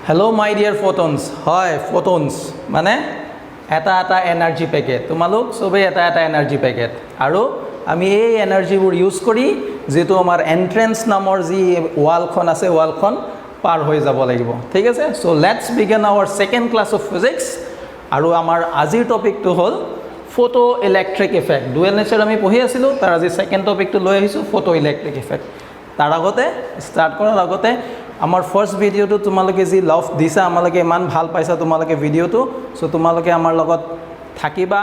Hello my dear photons. Hi photons. মানে এটা energy packet তোমালোক সবে এটা এনাৰ্জি প্যাকেট আৰু আমি এই এনাৰ্জিবোৰ ইউজ কৰি যেটো আমাৰ এন্ট্ৰেন্স নামৰ যি ওয়ালখন আছে ওয়ালখন পাৰ হৈ যাব লাগিব ঠিক আছে so let's begin আওয়াৰ second class of physics আৰু আমাৰ আজিৰ টপিকটো হ'ল photoelectric effect ডুৱেল নেচাৰ আমি পঢ়ি আছিলো তাৰ আজি সেকেন্ড টপিকটো লৈ আহিছো photoelectric effect তাৰ আগতে স্টাৰ্ট কৰাৰ আগতে আমাৰ ফাৰ্স্ট ভিডিওটো তোমালোকে যি লাভ দিছা আমালকে ইমান ভাল পাইছা তোমালোকে ভিডিওটো সো তোমালোকে আমাৰ লগত থাকিবা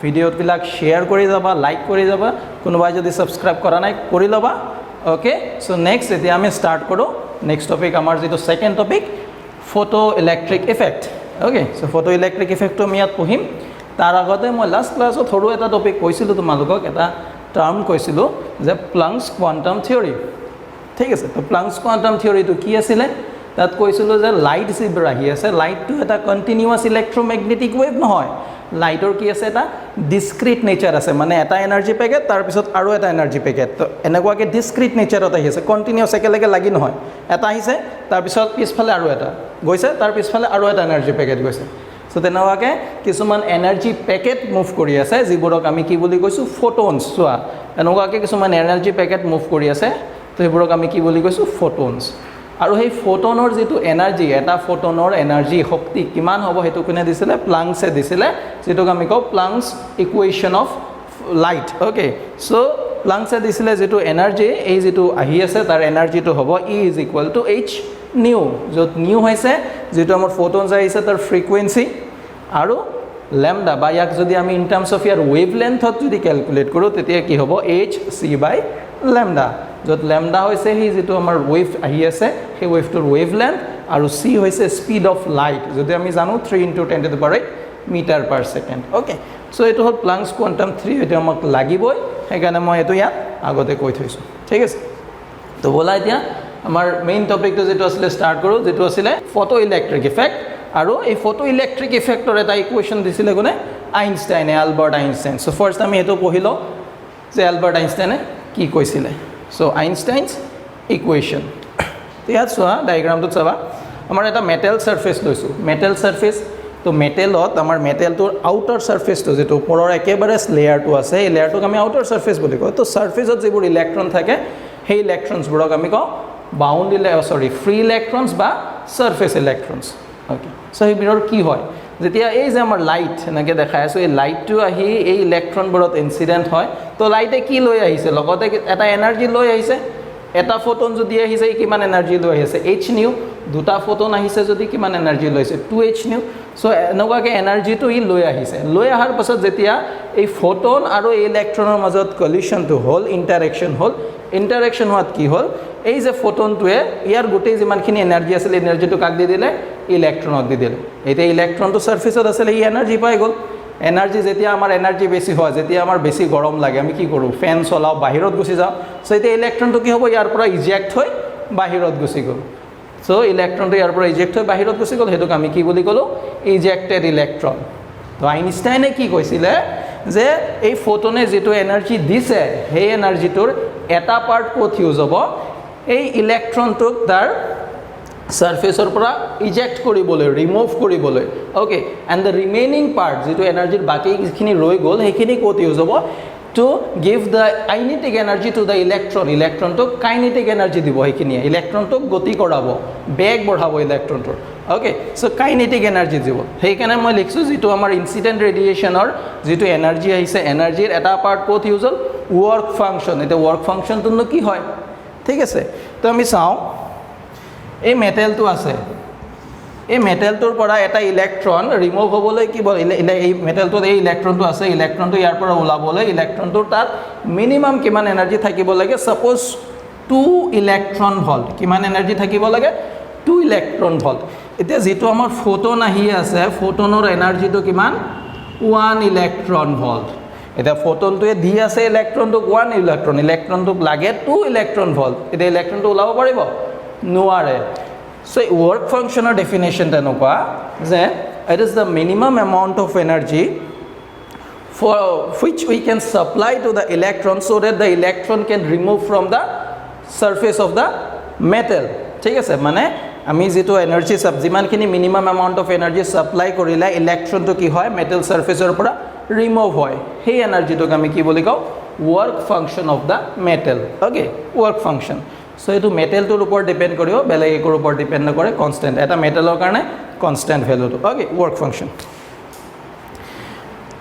ভিডিওবিলাক শেয়াৰ কৰি যাবা লাইক কৰি যাবা কোনোবাই যদি সাবস্ক্ৰাইব কৰা নাই কৰি লবা ওকে সো নেক্সট এতিয়া আমি স্টাৰ্ট কৰো নেক্সট টপিক আমাৰ যেটো second topic photoelectric effect okay so photoelectric effect টো আমি ইয়াত পঢ়িম তাৰ আগতে মই লাষ্ট ক্লাছত থৰু এটা টপিক কৈছিলো তোমালোকক এটা টাৰ্ম কৈছিলো যে প্লাংকস কোৱান্টাম থিওৰি ঠিক আছে তো প্লাংকস কোৱান্টাম থিওৰিটো কি আছিল তাত কৈছিল যে লাইট যিবোৰ আহি আছে লাইটটো এটা কন্টিনিউয়াস ইলেক্ট্ৰোমেগনেটিক ওয়েভ নহয় লাইটৰ কি আছে এটা ডিসক্ৰিট নেচাৰ আছে মানে এটা এনাৰ্জি পেকেট তাৰ পিছত আৰু এটা এনাৰ্জি পেকেট তো এনেকুৱাকে ডিসক্ৰিট নেচাৰত আহি আছে কন্টিনিউয়াস একেলগে লাগি নহয় এটা আহিছে তাৰ পিছত পিছফালে আৰু এটা গৈছে তাৰ পিছফালে আৰু এটা এনাৰ্জি পেকেট গৈছে সো তেনেকুৱাকে কিছুমান এনাৰ্জি পেকেট মুভ কৰি আছে যিবোৰক আমি কি বুলি কৈছো ফটোনছ চোৱা এনেকুৱাকে কিছুমান এনাৰ্জি পেকেট মুভ কৰি আছে তো এইবোৰক আমি কি বুলি কৈছো ফটোনছ আৰু সেই ফটোনৰ যেটো এনাৰ্জি এটা ফটোনৰ এনাৰ্জি শক্তি কিমান হ'ব হেতু কোনে দিছিলে প্লাংকসে দিছিলে যেটোক আমি কও Planck's equation of light okay so প্লাংকসে দিছিলে যেটো এনাৰ্জি এই যেটো আহি আছে তাৰ এনাৰ্জিটো হ'ব E = h নিউ যত নিউ হৈছে যেটো আমাৰ ফটোনছ আহিছে তাৰ ফ্ৰিকুৱেন্সি আৰু ল্যামডা বা ইয়াক যদি আমি ইন টাৰ্মস অফ ইয়াৰ ওয়েভলেন্থত যদি ক্যালকুলেট কৰো তেতিয়া কি হ'ব hc/λ যত ল্যামডা হৈছে হি যেটো আমাৰ ওয়েভ আহি আছে সেই ওয়েভটোৰ ওয়েভলেন্থ আৰু c হৈছে স্পিড অফ লাইট যদি আমি জানো 3 * 10⁻⁸ metre per second okay so এটো হ'ল প্লাংকস কোয়ান্টাম থিওৰি এটা আমাক লাগিবই সেইকাৰণে মই এটো ইয়াত আগতে কৈ থৈছো ঠিক আছে তো বলা এতিয়া আমাৰ মেইন টপিকটো যেটো আছিল স্টাৰ্ট কৰো যেটো আছিল photoelectric effect আৰু এই photoelectric effectৰ এটা ইকুয়েশন দিছিলে কোনে আইনষ্টাইনে আলবাৰ্ট আইনষ্টাইন সো ফাৰ্স্ট আমি এটো পঢ়িলো যে আলবাৰ্ট আইনষ্টাইনে কি কৈছিলে সো আইনষ্টাইনস ইকুয়েশন ইয়াত চোৱা ডায়াগ্ৰামটো চাবা আমাৰ এটা মেটেল সাৰফেস লৈছো মেটেল সাৰফেস তো মেটেলত আমাৰ মেটেলটোৰ আউটাৰ সাৰফেসটো যেটো ওপৰৰ একেবাৰে লেয়াৰটো আছে এই লেয়াৰটোক আমি আউটাৰ সাৰফেস বুলি কওঁ তো সাৰফেসত যিবোৰ ইলেক্ট্ৰন থাকে সেই ইলেক্ট্ৰনছবোৰক আমি কওঁ বাউন্ড ফ্ৰী ইলেক্ট্ৰনছ বা সাৰফেস ইলেক্ট্ৰনছ ওকে সো এইবোৰৰ কি হয় যেতিয়া এই যে আমাৰ লাইট এনেকৈ দেখাই আছে এই লাইটটো আহি এই ইলেক্ট্ৰনবোৰত ইনসিডেন্ট হয় তো লাইটে কি লৈ আহিছে লগতে এটা এনাৰ্জি লৈ আহিছে এটা ফটোন যদি আহিছে কিমান এনাৰ্জি লৈ আহিছে h নিউ দুটা ফটোন আহিছে যদি কিমান এনাৰ্জি লৈছে 2h নিউ সো এনেকুৱাকে এনাৰ্জিটো ই লৈ আহিছে লৈ আহাৰ পাছত যেতিয়া এই ফটোন আৰু এই ইলেক্ট্ৰনৰ মাজত কলিশনটো হ'ল ইন্টাৰেকশন হোৱাত কি হ'ল এই যে ফটোনটোৱে ইয়াৰ গোটেই যিমানখিনি এনাৰ্জি আছিল এনাৰ্জিটো কাক দি দিলে ইলেক্ট্ৰনক দি দিলে এতিয়া ইলেক্ট্ৰনটো সাৰফেসত আছিল এই এনাৰ্জি পাই গ'ল এনাৰ্জি যেতিয়া আমাৰ এনাৰ্জি বেছি হয় যেতিয়া আমাৰ বেছি গৰম লাগে আমি কি কৰো ফেন চলাও বাহিৰত গুচি যাও সো এতিয়া ইলেক্ট্ৰনটো কি হ'ব ইয়াৰ পৰা ইজেক্ট হৈ বাহিৰত গুচি গ'ল সো ইলেক্ট্ৰনটো ইয়াৰ পৰা ইজেক্ট হৈ বাহিৰত গুচি গ'ল হেতুক আমি কি বুলি কলো ইজেক্টেড ইলেক্ট্ৰন তো আইনষ্টাইনে কি কৈছিলে যে এই ফটোনে যেটো এনাৰ্জি দিছে সেই এনাৰ্জিটোৰ এটা পাৰ্ট ক'ত ইউজ হ'ব এই ইলেক্ট্ৰনটোক তাৰ সাৰফেসৰ পৰা ইজেক্ট কৰিবলৈ ৰিমুভ কৰিবলৈ okay and the remaining part যেটো এনাৰ্জিৰ বাকি যিখিনি ৰৈ গ'ল সেইখিনি ক'ত ইউজ হ'ব to give the kinetic energy to the ইলেক্ট্ৰনটোক কাইনেটিক এনাৰ্জি দিব সেইখিনিয়ে ইলেক্ট্ৰনটোক গতি কৰাব বেগ বঢ়াব ইলেক্ট্ৰনটোৰ ওকে সো কাইনেটিক এনাৰ্জি দিব সেইকাৰণে মই লিখছো যেটো আমাৰ ইনসিডেন্ট ৰেডিয়েশনৰ যেটো এনাৰ্জি আহিছে এনাৰ্জিৰ এটা পাৰ্ট ক'ত ইউজ হ'ল ওয়াৰ্ক ফাংচন এটা ওয়াৰ্ক ফাংচনটো কি হয় ঠিক আছে তো আমি চাও এই মেটেলটো আছে এই মেটেলটোৰ পৰা এটা ইলেক্ট্ৰন ৰিমুভ হ'বলৈ কি এই মেটেলটোত এই ইলেক্ট্ৰনটো আছে ইলেক্ট্ৰনটো ইয়াৰ পৰা ওলাবলৈ ইলেক্ট্ৰনটোৰ তাত মিনিমাম কিমান এনাৰ্জি থাকিব লাগে সাপোজ 2 ইলেক্ট্ৰন ভল্ট কিমান এনাৰ্জি থাকিব লাগে 2 ইলেক্ট্ৰন ভল্ট এতিয়া যেটো আমাৰ ফটোন আহি আছে ফটোনৰ এনাৰ্জিটো কিমান 1 ইলেক্ট্ৰন ভল্ট এটা ফটোনটোৱে দি আছে ইলেক্ট্ৰনটোক 1 ইলেক্ট্ৰনটোক লাগে 2 ইলেক্ট্ৰন ভল্ট এটা ইলেক্ট্ৰনটো ওলাব পাৰিব নোৱাৰে সো ওয়াৰ্ক ফাংশনৰ ডেফিনেশন তেনেকুৱা যে it is the minimum amount of energy for which we can supply to the electron so that the electron can remove from the surface of the metal ঠিক আছে মানে আমি যেটো এনার্জি যিমানখিনি minimum amount of energy supply কৰিলে ইলেক্ট্ৰনটো কি হয় metal সাৰফেসৰ পৰা ৰিমুভ হয় সেই এনার্জিটোক আমি কি বুলি কওঁ work function of the metal okay work function so etu metal tor upor depend koribo beleg ekor upor depend na kore constant eta metalor karone constant value to okay work function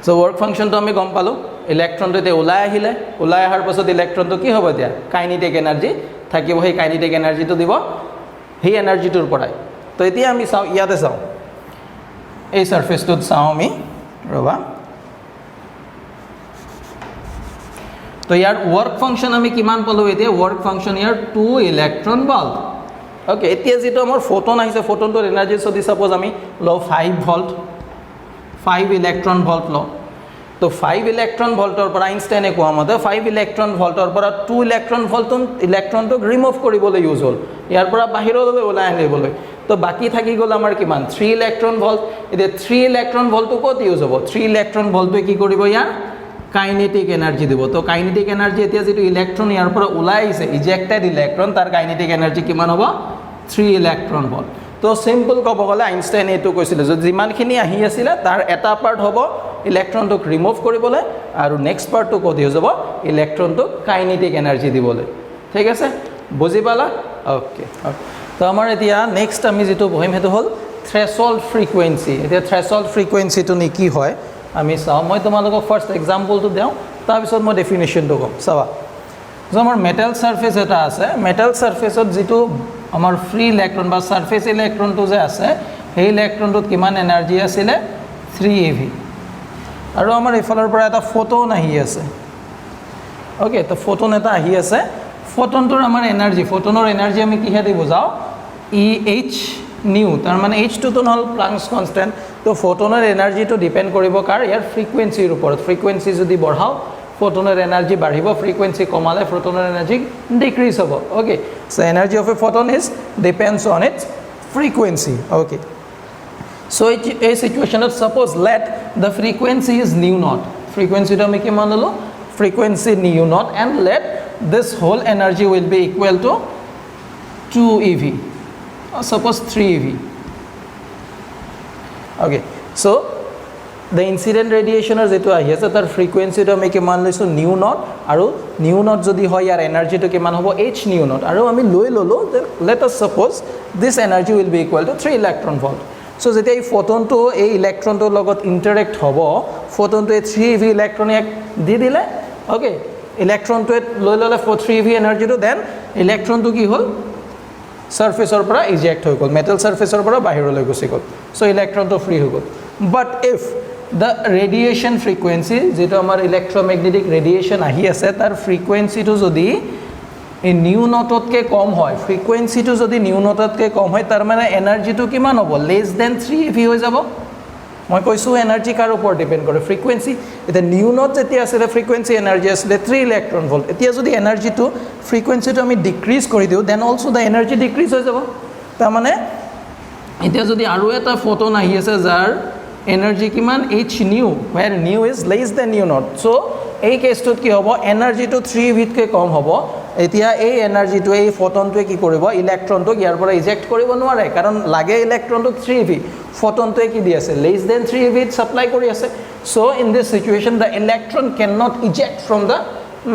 so work function to ami gom palo electron to te ulai ahar pasot electron to ki hobo dia kinetic energy thakibo he kinetic energy to dibo he energy tor porai to etia ami sao iate sao ei surface to sao ami roba तो यार work function আমি কিমান পালো এতিয়া work function यार 2 electron volt okay এতিয়া যেটো আমাৰ ফোটন আহিছে ফোটনটোৰ এনাৰ্জি যদি সাপোজ আমি ল 5 ভোল্ট 5 ইলেক্ট্ৰন ভোল্ট ল তো 5 ইলেক্ট্ৰন ভোল্টৰ পৰা আইনষ্টাইনে কোৱা মতে 5 ইলেক্ট্ৰন ভোল্টৰ পৰা 2 ইলেক্ট্ৰন ভোল্ট ইলেক্ট্ৰনটোক ৰিমুভ কৰিবলৈ ইউজ হ'ল ইয়াৰ পৰা বাহিৰলৈ ওলাই আনিবলৈ তো বাকি থাকি গল আমাৰ কিমান 3 ইলেক্ট্রন ভোল্ট এতিয়া 3 ইলেক্ট্রন ভোল্টটো ক'ত ইউজ হ'ব 3 ইলেক্ট্রন ভোল্টটো কি কৰিব ইয়াৰ কাইনেটিক এনাৰ্জি দিব তো কাইনেটিক এনাৰ্জি এতিয়া যেটো ইলেক্ট্ৰন ইয়াৰ পৰা ওলাই আহিছে ইজেক্টেড ইলেক্ট্ৰন তাৰ কাইনেটিক এনার্জি কিমান হ'ব 3 ইলেক্ট্রন ভোল্ট তো সিম্পল কব গলে আইনষ্টাইন এটো কৈছিল যে যিমানখিনি আহি আছিল তাৰ এটা পাৰ্ট হ'ব ইলেক্ট্ৰনটোক ৰিমুভ কৰিবলৈ আৰু নেক্সট পাৰ্টটো ক'ত ইউজ হ'ব ইলেক্ট্ৰনটোক কাইনেটিক এনাৰ্জি দিবলৈ ঠিক আছে বুজি পালা ওকে তো আমাৰ এতিয়া নেক্সট আমি যেটো বহিম হেতু হ'ল থ্ৰেশহোল্ড ফ্ৰিকুৱেন্সি এতিয়া থ্ৰেশহোল্ড ফ্ৰিকুৱেন্সিটো নি কি হয় আমি চাও মই তোমালোকক ফাৰ্স্ট এক্সাম্পলটো দেও তাৰ পিছত মই ডেফিনিশনটো কম চাবা যে আমাৰ মেটাল সাৰফেস এটা আছে মেটাল সাৰফেসত যেটো আমাৰ ফ্ৰি ইলেক্ট্ৰন বা সাৰফেস ইলেক্ট্ৰনটো যে আছে সেই ইলেক্ট্ৰনটোত কিমান এনাৰ্জি আছিল 3 eV আৰু আমাৰ ইফালৰ পৰা এটা ফোটন আহি আছে ওকে তো ফোটন এটা আহি আছে ফোটনটোৰ আমাৰ এনাৰ্জি ফোটনৰ এনাৰ্জি আমি কিহে দি বুজাও EH নিউ তাৰ মানে H টো হল প্লাংকস কনস্ট্যান্ট তো ফোটনৰ এনাৰ্জি তো ডিপেন্ড কৰিব কাৰ ইয়াৰ ফ্ৰিকুৱেন্সিৰ ওপৰত ফ্ৰিকুৱেন্সি যদি বঢ়াও ফোটনৰ এনাৰ্জি বাঢ়িব ফ্ৰিকুৱেন্সি কমালে ফোটনৰ এনাৰ্জি ডিক্ৰিজ হ'ব okay so energy of a photon is depends on its frequency okay so এই সিচুয়েশনত suppose let the frequency is nu naught ফ্রিকুয়েন্সিটো আমি কি মান ললো frequency nu naught and let this whole energy will be equal to 2 eV or suppose 3 eV okay so the incident radiation or যেটো আহি আছে তাৰ ফ্ৰিকুৱেন্সিটো আমি কিমান লৈছো নিউ নট আৰু নিউ নট যদি হয় ইয়াৰ এনাৰ্জিটো কিমান হ'ব h নিউ নট আৰু আমি লৈ ললো let us suppose this energy will be equal to 3 electron volt so যেতিয়া এই ফোটনটো এই ইলেক্ট্ৰনটোৰ লগত ইন্টাৰেক্ট হ'ব ফোটনটোৱে 3 eV ইলেক্ট্ৰন এক দি দিলে ওকে ইলেক্ট্ৰনটোৱে লৈ ললে 3 eV এনাৰ্জিটো দেন ইলেক্ট্ৰনটো কি হ'ল সাৰফেসৰ পৰা ইজেক্ট হৈ গল মেটাল সাৰফেসৰ পৰা বাহিৰলৈ গুচি গল সো ইলেক্ট্ৰনটো ফ্ৰী হৈ গল বাট ইফ the radiation frequency যেটো আমাৰ ইলেক্ট্ৰোমেগনেটিক ৰেডিয়েশন আহি আছে তাৰ ফ্ৰিকুৱেন্সিটো যদি এই নিউ নটতকে কম হয় ফ্ৰিকুৱেন্সিটো যদি নিউ নটতকে কম হয় তাৰ মানে এনাৰ্জিটো কিমান হ'ব লেস দেন 3 eV হৈ যাব মই কৈছো এনাৰ্জি কাৰ ওপৰত ডিপেন্ড কৰে ফ্ৰিকুৱেন্সি এটা নিউ নট যেতিয়া আছে ফ্ৰিকুৱেন্সি এনাৰ্জি আছে 3 ইলেক্ট্ৰন ভোল্ট এতিয়া যদি এনাৰ্জিটো ফ্ৰিকুৱেন্সিটো আমি ডিক্ৰিজ কৰি দিও দেন অলসো দা এনাৰ্জি ডিক্ৰিজ হৈ যাব তাৰ মানে এতিয়া যদি আৰু এটা ফোটন আহি আছে যাৰ এনার্জি কিমান h new where new is less than new not so এই কেছটোত কি হ'ব এনাৰ্জিটো 3 eV কে কম হ'ব এতিয়া এই এনাৰ্জিটো এই ফোটনটোৱে কি কৰিব ইলেক্ট্ৰনটো ইয়াৰ পৰা ইজেক্ট কৰিব নোৱাৰে কাৰণ লাগে ইলেক্ট্ৰনটো 3 eV ফোটনটোৱে কি দি আছে less than 3 eV সাপ্লাই কৰি আছে so in this situation the electron cannot eject from the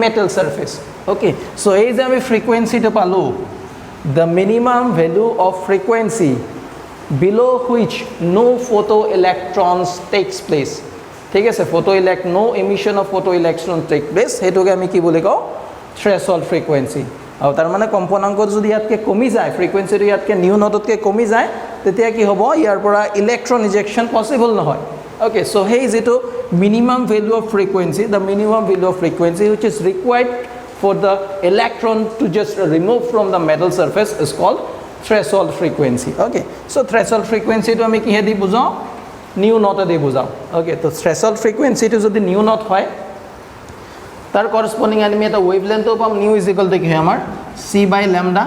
metal surface okay so এই যে আমি ফ্ৰিকুৱেন্সিটো পালো the minimum value of frequency below which no photoelectrons takes place ঠিক আছে no emission of photoelectrons take place হেতুকে আমি কি বুলি কও threshold frequency আৰু তাৰ মানে কম্পনাঙ্ক যদি ইয়াতকে কমি যায় ফ্ৰিকুৱেন্সিটো ইয়াতকে নিউ নটতকে কমি যায় তেতিয়া কি হ'ব ইয়াৰ পৰা ইলেক্ট্ৰন ইজেকশন পসিবল নহয় okay so hey যেটো minimum value of frequency the minimum value of frequency which is required for the electron to just remove from the metal surface is called threshold frequency okay so threshold frequency to ami ki he di bujao new not di bujao okay to threshold frequency to jodi new not hoy tar corresponding আমি এটা wavelength to pam new is equal to ki hoy amar c by lambda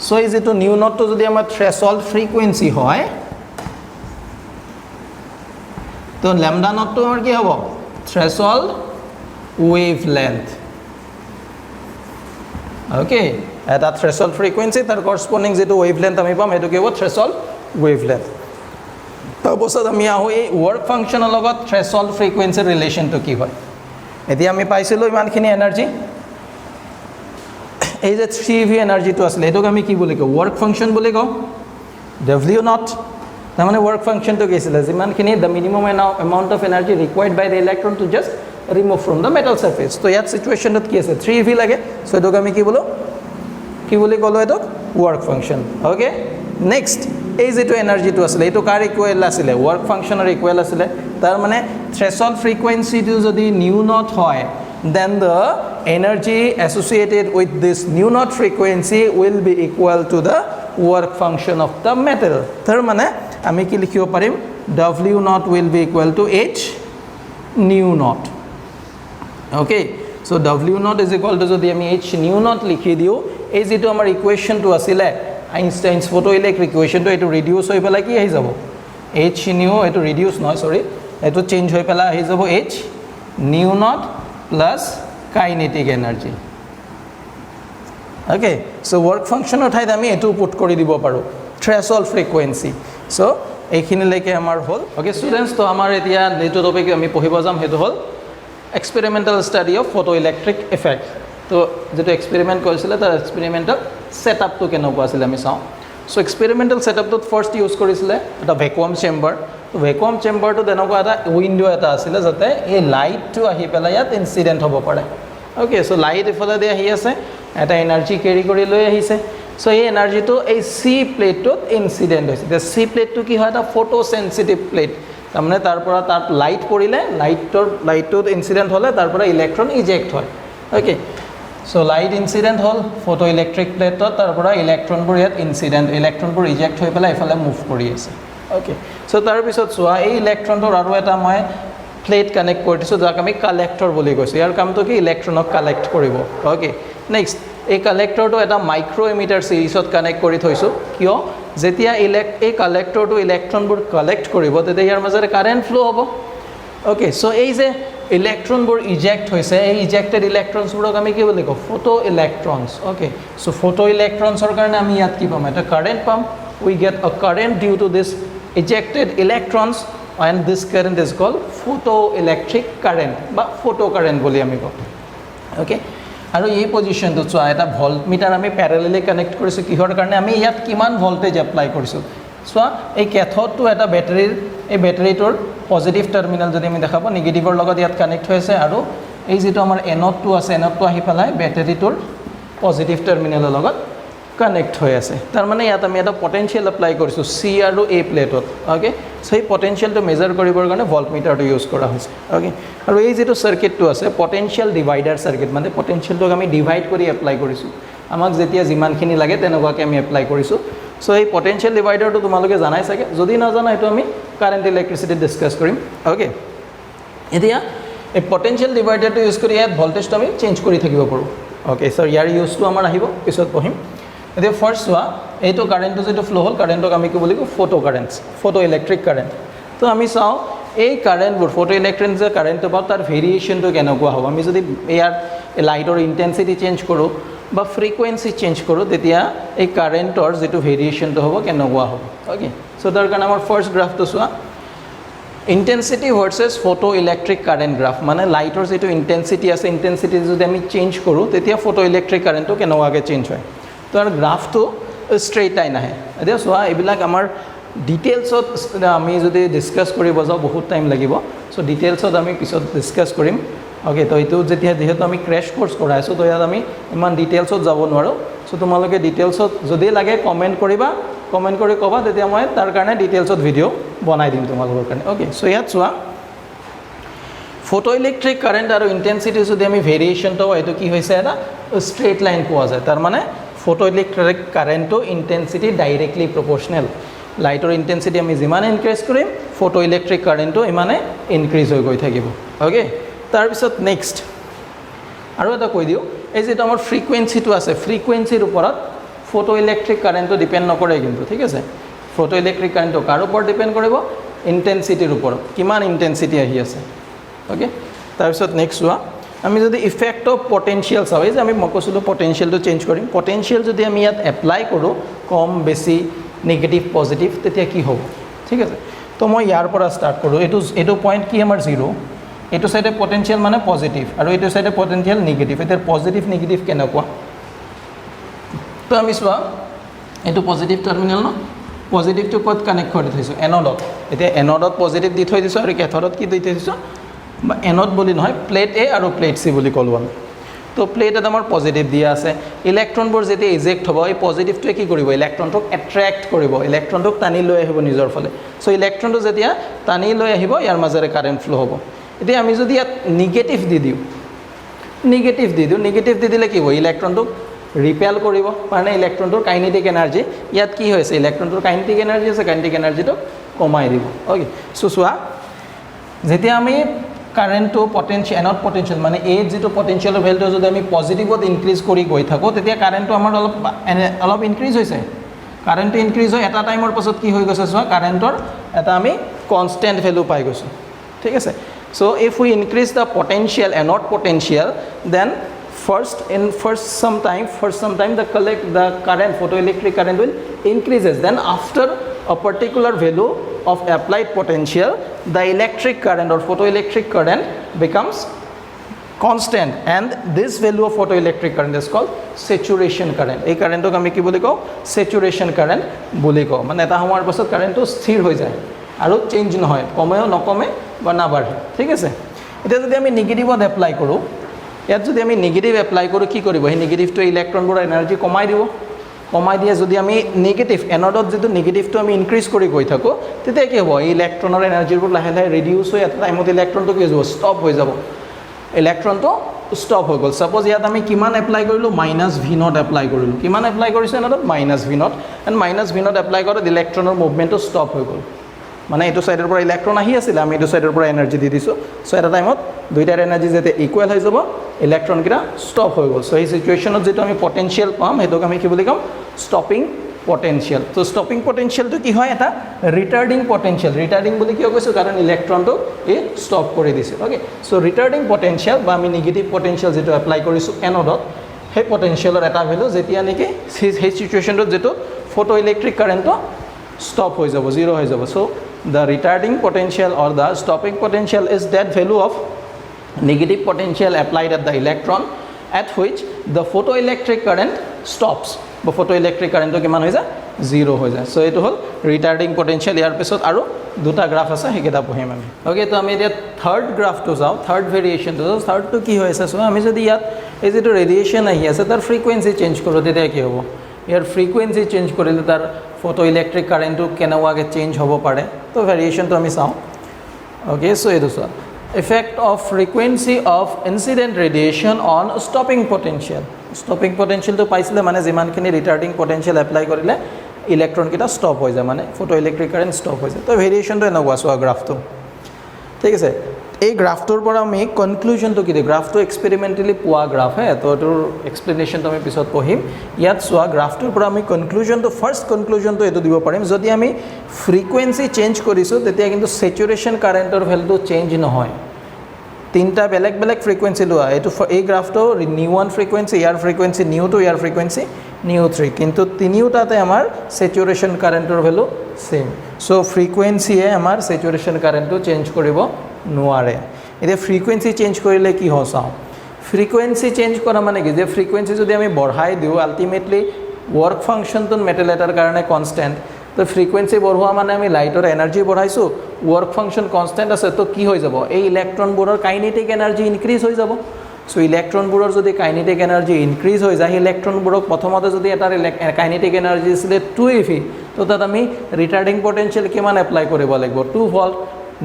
so is it to new not to jodi amar threshold frequency hoy to lambda not to amar ki hobo threshold wavelength okay এটা threshold frequency তাৰ কৰস্পন্ডিং যেটো wavelength আমি পাম এটো কি হ'ব threshold wavelength তাৰপিছত আমি আহো এই ওয়াৰ্ক ফাংশনৰ লগত থ্ৰেছল্ড ফ্ৰিকুৱেঞ্চিৰ ৰিলেচনটো কি হয় এতিয়া আমি পাইছিলো ইমানখিনি এনাৰ্জি এই যে 3v এনাৰ্জিটো আছিল এটোক আমি কি বুলি কওঁ ওয়াৰ্ক ফাংশন বুলি কওঁ w0 তাৰ মানে ওয়ার্ক ফাংশনটো কি আছিল যিমানখিনি the minimum amount of energy required by the electron to just remove from the metal surface তো ইয়াত সিচুৱেচনত কি আছে 3v লাগে সো এটোক আমি কি বুলি কলো এটোক ওয়ার্ক ফাংশন ওকে নেক্সট এই যেটো এনাৰ্জিটো আছিল এটো কাৰ ইকুৱেল আছিল ওয়াৰ্ক ফাংশনৰ ইকুৱেল আছিল তাৰ মানে থ্ৰেছল্ড ফ্ৰিকুৱেঞ্চিটো যদি নিউ নট হয় then the energy associated with this nu naught frequency will be equal to the work function of the metal তাৰ মানে আমি কি লিখিব পাৰিম w naught will be equal to h nu naught okay so w naught is equal to যদি আমি h nu naught লিখি দিও এই যেটো আমাৰ ইকুৱেচনটো আছিল আইনষ্টাইনছ photoelectric equation to এটো ৰিডিউস হৈ পেলাই কি আহি যাব h nu এটো ৰিডিউস নহয় সৰি এটো চেঞ্জ হৈ পেলাই আহি যাব h nu naught plus kinetic energy okay so work function ঠাইত আমি এটো পুট কৰি দিব পাৰো threshold frequency so এইখিনি লৈকে আমাৰ হল okay students তো আমাৰ এতিয়া যেটো টপিক আমি পঢ়িব যাম হেতু হল experimental study of photoelectric effect তো যেটো এক্সপেৰিমেন্ট কৰিছিল তাৰ এক্সপেৰিমেন্টৰ সেটআপ তো কেনেকুৱা আছিল আমি চাও so experimental setup তো ফাৰ্স্ট ইউজ কৰিছিল এটা ভ্যাকুয়াম চেম্বাৰ তো ভ্যাকুয়াম চেম্বাৰটো তেনেকুৱা এটা উইন্ডো এটা আছিল যাতে এই লাইটটো আহি পেলাই ইয়াত ইনসিডেন্ট হ'ব পাৰে ওকে সো লাইট ইফালে দি আহি আছে এটা এনাৰ্জি ক্যাৰি কৰি লৈ আহিছে সো এই এনাৰ্জিটো এই সি প্লেটটোত ইনসিডেন্ট হৈছে the সি প্লেটটো কি হয় এটা ফটো সেনসিটিভ প্লেট তাৰমানে তাৰ পৰা তাত লাইট পৰিলে লাইটটোত ইনসিডেন্ট হলে তাৰ পৰা ইলেক্ট্ৰন ইজেক্ট হয় ওকে সো লাইট ইনসিডেন্ট হল ফটোইলেক্ট্ৰিক প্লেটত তাৰ পৰা ইলেক্ট্ৰনবোৰ ইয়াত ইলেক্ট্ৰনবোৰ ইজেক্ট হৈ পেলাই ইফালে মুভ কৰি আছে ওকে সো তাৰ পিছত চোৱা এই ইলেক্ট্ৰনটোৰ আৰু এটা মই প্লেট কানেক্ট কৰি দিছো যাক আমি কালেক্টৰ বুলি কৈছো ইয়াৰ কামটো কি ইলেক্ট্ৰনক কালেক্ট কৰিব ওকে নেক্সট এই কালেক্টৰটো এটা মাইক্ৰো এমিটাৰ সিৰিজত কানেক্ট কৰি থৈছো কিয় যেতিয়া এই কালেক্টৰটো ইলেক্ট্ৰনবোৰ কালেক্ট কৰিব তেতিয়া ইয়াৰ মাজেৰে কাৰেন্ট ফ্লো হ'ব ওকে সো এই যে ইলেক্ট্ৰনবোৰ ইজেক্ট হৈছে এই ইজেক্টেড ইলেক্ট্ৰনছবোৰক আমি কি বুলি কওঁ photo electrons okay so photo ইলেক্ট্ৰনছৰ কাৰণে আমি ইয়াত কি পাম এটা কাৰেন্ট পাম we get a current due to this ejected electrons and this current is called photoelectric current বা photo current বুলি আমি কওঁ ওকে আৰু এই পজিশনটো চোৱা এটা ভল্টমিটাৰ আমি প্যাৰেলেলি কানেক্ট কৰিছো কিহৰ কাৰণে আমি ইয়াত কিমান ভোল্টেজ এপ্লাই কৰিছো চোৱা এই কেথডটো এটা ব্যাটাৰীৰ এই ব্যাটাৰীটোৰ পজিটিভ টাৰ্মিনাল যদি আমি দেখাব নেগেটিভৰ লগত ইয়াত কানেক্ট হৈছে আৰু এই যেটো আমাৰ এনডটো আছে এনডটো আহি পেলাই ব্যাটাৰীটোৰ পজিটিভ টাৰ্মিনালৰ লগত কানেক্ট হৈ আছে তাৰ মানে ইয়াত আমি এটা পটেনশিয়াল এপ্লাই কৰিছো সি আৰু এ প্লেটত ওকে সেই পটেনশিয়ালটো মেজাৰ কৰিবৰ কাৰণে ভল্টমিটাৰটো ইউজ কৰা হৈছে ওকে আৰু এই যেটো সাৰ্কিটটো আছে পটেনশিয়াল ডিভাইডাৰ সাৰ্কিট মানে পটেনশিয়ালটোক আমি ডিভাইড কৰি এপ্লাই কৰিছো আমাক যেতিয়া যিমানখিনি লাগে তেনেকুৱাকে আমি এপ্লাই কৰিছো সো এই পটেনশিয়াল ডিভাইডাৰটো তোমালোকে জানাই চাগে যদি না জানা এটো আমি কাৰেন্ট ইলেক্ট্ৰিসিটি ডিসকাস কৰিম ওকে এতিয়া এই পটেনশিয়াল ডিভাইডাৰটো ইউজ কৰি ইয়াত ভল্টেজটো আমি চেঞ্জ কৰি থাকিব পাৰো ওকে সো ইয়াৰ ইউজটো আমাৰ আহিব পিছত পঢ়িম এতিয়া ফাৰ্স্ট চোৱা এইটো কাৰেন্টটো যেটো ফ্লো হল কাৰেন্টক আমি কি বুলি কওঁ ফটো কাৰেন্টছ ফটো ইলেক্ট্ৰিক কাৰেন্ট তো আমি চাও এই কাৰেন্টবোৰ ফটো ইলেক্ট্ৰিক যে কাৰেন্টটো পাও তাৰ ভেৰিয়েশনটো কেনেকুৱা হ'ব আমি যদি ইয়াৰ লাইটৰ ইন্টেন্সিটি চেঞ্জ কৰো বা ফ্ৰিকুৱেন্সি চেঞ্জ কৰো তেতিয়া এই কাৰেন্টৰ যেটো ভেৰিয়েশনটো হ'ব কেনেকুৱা হ'ব ওকে সো তাৰ কাৰণে আমাৰ ফাৰ্স্ট গ্ৰাফটো চোৱা intensity versus photo electric current graph মানে লাইটৰ যেটো ইন্টেন্সিটি আছে ইন্টেন্সিটি যদি আমি চেঞ্জ কৰো তেতিয়া ফটো ইলেক্ট্ৰিক কাৰেন্টটো কেনেকুৱাকৈ চেঞ্জ হয় তো আৰ গ্ৰাফটো স্ট্ৰেইট লাইন আহে এতিয়া চোৱা এইবিলাক আমাৰ ডিটেইলছত আমি যদি ডিসকাস কৰিব যাও বহুত টাইম লাগিব সো ডিটেইলছত আমি পিছত ডিসকাস কৰিম ওকে তো এইটো যেতিয়া যেহেতু আমি ক্ৰ্যাশ কোৰ্স কৰাইছো তো ইয়াত আমি ইমান ডিটেইলছত যাব নোৱাৰো সো তোমালোকে ডিটেইলছত যদি লাগে কমেন্ট কৰিবা কমেন্ট কৰি কবা তেতিয়া মই তাৰ কাৰণে ডিটেইলছত ভিডিও বনাই দিম তোমালোকৰ কাৰণে ওকে সো ইয়াত চোৱা ফটোইলেক্ট্ৰিক কাৰেন্ট আৰু ইন্টেন্সিটি যদি আমি ভেৰিয়েশনটো এটো কি হৈছে এটা স্ট্ৰেইট লাইন পোৱা যায় তাৰ মানে photoelectric current to intensity directly proportional lighter intensity ami jiman increase korim photoelectric current to imane increase hoy goi thakibo okay tar bisot next aru eta koi diu ei je amar frequency to ase frequency r uporat photoelectric current to depend nokore kintu thik ase photoelectric current to kar upor depend koribo intensity r upor kiman intensity ahi ase okay tar bisot next wa আমি যদি effect of potential চাওঁ, এই যে আমি কৈছিলোঁ পটেনশিয়ালটো change কৰিম, potential যদি আমি ইয়াত এপ্লাই কৰোঁ কম বেছি নেগেটিভ পজিটিভ তেতিয়া কি হ'ব, ঠিক আছে। তো মই ইয়াৰ পৰা ষ্টাৰ্ট কৰোঁ, এইটো পইণ্ট কি আমাৰ 0, এইটো চাইডে পটেনশিয়াল মানে পজিটিভ আৰু এইটো চাইডে পটেনশিয়াল নিগেটিভ। এতিয়া পজিটিভ নিগেটিভ কেনেকুৱা, তো আমি চোৱা এইটো পজিটিভ টাৰ্মিনেল ন, পজিটিভটো ক'ত কানেক্ট কৰি থৈছোঁ, এনডত। এতিয়া এনডত পজিটিভ দি থৈ দিছোঁ আৰু কেথডত কি দি থৈ দিছোঁ, বা এনড বুলি নহয় প্লেট এ আৰু প্লেট চি বুলি ক'লোঁ আমি। তো প্লেট এটা আমাৰ পজিটিভ দিয়া আছে, ইলেক্ট্ৰনবোৰ যেতিয়া ইজেক্ট হ'ব এই পজিটিভটোৱে কি কৰিব, ইলেক্ট্ৰনটোক এট্ৰেক্ট কৰিব, ইলেক্ট্ৰনটোক টানি লৈ আহিব নিজৰ ফালে। চ' ইলেক্ট্ৰনটো যেতিয়া টানি লৈ আহিব ইয়াৰ মাজেৰে কাৰেণ্ট ফ্ল' হ'ব। এতিয়া আমি যদি ইয়াত নিগেটিভ দি দিওঁ, নিগেটিভ দি দিলে কি হ'ব, ইলেক্ট্ৰনটোক ৰিপেল কৰিব, মানে ইলেক্ট্ৰনটোৰ কাইনেটিক এনাৰ্জি ইয়াত কি হৈছে, ইলেক্ট্ৰনটোৰ কাইনেটিক এনাৰ্জি আছে, কাইনেটিক এনাৰ্জিটো কমাই দিব। অ'কে, চ' চোৱা যেতিয়া আমি কাৰেণ্টটো পটেনশিয়েল এনড পটেনশিয়েল মানে এই যিটো পটেনশিয়েলৰ ভেলুটো যদি আমি পজিটিভত ইনক্ৰিজ কৰি গৈ থাকোঁ তেতিয়া কাৰেণ্টটো আমাৰ অলপ ইনক্ৰিজ হৈছে, কাৰেণ্টটো ইনক্ৰিজ হৈ এটা টাইমৰ পাছত কি হৈ গৈছে চোৱা, কাৰেণ্টৰ এটা আমি কনষ্টেণ্ট ভেলু পাই গৈছোঁ, ঠিক আছে। So' if we increase the potential and potential then first some time the current photoelectric current will increases, then after a particular value of applied potential the electric current or photoelectric current becomes constant, and this value of photoelectric current is called saturation current. এই কারেন্টক আমি কি বলি কওঁ, saturation current বুলি কওঁ, মানে এটা সময়ৰ পাছত কাৰেন্টটো স্থিৰ হৈ যায় আৰু চেঞ্জ নহয়, কমেও নকমে বা নাবাঢ়ে, ঠিক আছে। এতিয়া যদি আমি নিগেটিভত এপ্লাই কৰোঁ, ইয়াত যদি আমি নিগেটিভ এপ্লাই কৰোঁ কি কৰিব, সেই নিগেটিভটোৱে ইলেক্ট্ৰনবোৰৰ এনাৰ্জি কমাই দিব, কমাই দিয়ে। যদি আমি নিগেটিভ এনডত যিটো নিগেটিভটো আমি ইনক্ৰিজ কৰি গৈ থাকোঁ তেতিয়া কি হ'ব, এই ইলেক্ট্ৰনৰ এনাৰ্জিবোৰ লাহে লাহে ৰিডিউচ হৈ এটা টাইমত ইলেক্ট্ৰনটো কি হৈ যাব, ষ্টপ হৈ যাব, ইলেক্ট্ৰনটো ষ্টপ হৈ গ'ল। ছাপ'জ ইয়াত আমি কিমান এপ্লাই কৰিলোঁ, -v0 এপ্লাই কৰিলোঁ, কিমান এপ্লাই কৰিছোঁ এনডত, -v0, এণ্ড -v0 এপ্লাই কৰাত ইলেক্ট্ৰনৰ মুভমেণ্টটো ষ্টপ হৈ গ'ল, মানে এইটো চাইডৰ পৰা ইলেক্ট্ৰন আহি আছিলে, আমি এইটো চাইডৰ পৰা এনাৰ্জি দি দিছোঁ। চ' এটা টাইমত দুইটাৰ এনাৰ্জি যেতিয়া ইকুৱেল হৈ যাব ইলেক্ট্ৰনকেইটা ষ্টপ হৈ গ'ল। চ' সেই চিটুৱেশ্যনত যিটো আমি পটেনশিয়েল পাম সেইটোক আমি কি বুলি ক'ম, ষ্টপিং পটেনশিয়েল। চ' ষ্টপিং পটেনশিয়েলটো কি হয়, এটা ৰিটাৰ্ডিং পটেনশিয়েল। ৰিটাৰ্ডিং বুলি কিয় কৈছোঁ, কাৰণ ইলেক্ট্ৰনটো এই ষ্টপ কৰি দিছে। অ'কে, চ' ৰিটাৰ্ডিং পটেনশিয়েল বা আমি নিগেটিভ পটেনশিয়েল যিটো এপ্লাই কৰিছোঁ এনডত, সেই পটেনশিয়েলৰ এটা ভেলু যেতিয়া নেকি সেই চিটুৱেশ্যনটোত যিটো ফটো ইলেক্ট্ৰিক কাৰেণ্টটো ষ্টপ হৈ যাব, 0 হৈ যাব। চ' the retarding potential or the stopping potential is that value of negative potential applied at the electron at which the photoelectric current stops, বা photoelectric current কিমান হৈ যায়, 0 হৈ যায়। চ' এইটো হ'ল ৰিটাৰ্ডিং পটেনশিয়েল। ইয়াৰ পিছত আৰু দুটা গ্ৰাফ আছে সেইকেইটা পঢ়িম আমি। অ'কে, তো আমি এতিয়া থাৰ্ড গ্ৰাফটো যাওঁ, থাৰ্ড ভেৰিয়েশ্যনটো যাওঁ। থাৰ্ডটো কি হৈ আছে চোৱা, আমি যদি ইয়াত এই যিটো ৰেডিয়েশ্যন আহি আছে তাৰ ফ্ৰিকুৱেঞ্চি চেঞ্জ কৰোঁ তেতিয়া কি হ'ব, ইয়াৰ ফ্ৰিকুৱেঞ্চি চেঞ্জ কৰিলে তাৰ ফটো ইলেক্ট্ৰিক কাৰেণ্টটো কেনেকুৱাকৈ চেঞ্জ হ'ব পাৰে, তো ভেৰিয়েশ্যনটো আমি চাওঁ। অ'কে, চ' এইটো চোৱা, effect of frequency of incident radiation on stopping potential. Stopping পটেনশিয়েলটো পাইছিলে মানে যিমানখিনি ৰিটাৰ্ডিং পটেনশিয়েল এপ্লাই কৰিলে ইলেক্ট্ৰনকেইটা ষ্টপ হৈ যায়, মানে ফটো ইলেক্ট্ৰিক কাৰেণ্ট ষ্টপ হৈ যায়। তো ভেৰিয়েশ্যনটো এনেকুৱা চোৱা গ্ৰাফটো, ঠিক আছে। এই গ্ৰাফটোৰ পৰা আমি কনক্লুজনটো কি দিওঁ, গ্ৰাফটো এক্সপেৰিমেণ্টেলি পোৱা গ্ৰাফ হে, তো এইটোৰ এক্সপ্লেনেশ্যনটো আমি পিছত পঢ়িম। ইয়াত চোৱা গ্ৰাফটোৰ পৰা আমি কনক্লুজনটো, ফাৰ্ষ্ট কনক্লুজনটো এইটো দিব পাৰিম, যদি আমি ফ্ৰিকুৱেঞ্চি চেঞ্জ কৰিছোঁ তেতিয়া কিন্তু চেচুৰেশ্যন কাৰেণ্টৰ ভেলুটো চেঞ্জ নহয়। তিনিটা বেলেগ বেলেগ ফ্ৰিকুৱেঞ্চি লোৱা, এইটো এই গ্ৰাফটো নিউ1 ফ্ৰিকুৱেঞ্চি, ইয়াৰ ফ্ৰিকুৱেঞ্চি নিউ2, ইয়াৰ ফ্ৰিকুৱেঞ্চি নিউ3, কিন্তু তিনিওটাতে আমাৰ চেচুৰেশ্যন কাৰেণ্টৰ ভেলু ছেইম। চ' ফ্ৰিকুৱেঞ্চিয়ে আমাৰ চেচুৰেশ্যন কাৰেণ্টটো চেঞ্জ কৰিব নোৱাৰে। এতিয়া ফ্ৰিকুৱেঞ্চি চেঞ্জ কৰিলে কি হয় চাওঁ, ফ্ৰিকুৱেঞ্চি চেঞ্জ কৰা মানে কি, যে ফ্ৰিকুৱেঞ্চি যদি আমি বঢ়াই দিওঁ আল্টিমেটলি ৱৰ্ক ফাংচনটো মেটেল এটাৰ কাৰণে কনষ্টেণ্ট, তো ফ্ৰিকুৱেঞ্চি বঢ়োৱা মানে আমি লাইটৰ এনাৰ্জি বঢ়াইছোঁ, ৱৰ্ক ফাংচন কনষ্টেণ্ট আছে, তো কি হৈ যাব, এই ইলেক্ট্ৰনবোৰৰ কাইনেটিক এনাৰ্জি ইনক্ৰিজ হৈ যাব। চ' ইলেক্ট্ৰনবোৰৰ যদি কাইনেটিক এনাৰ্জি ইনক্ৰিজ হৈ যায়, সেই ইলেক্ট্ৰনবোৰক প্ৰথমতে যদি এটাৰ কাইনেটিক এনাৰ্জি আছিলে 2eV, তো তাত আমি ৰিটাৰ্ডিং পটেনশিয়েল কিমান এপ্লাই কৰিব লাগিব, 2 ভল্ট।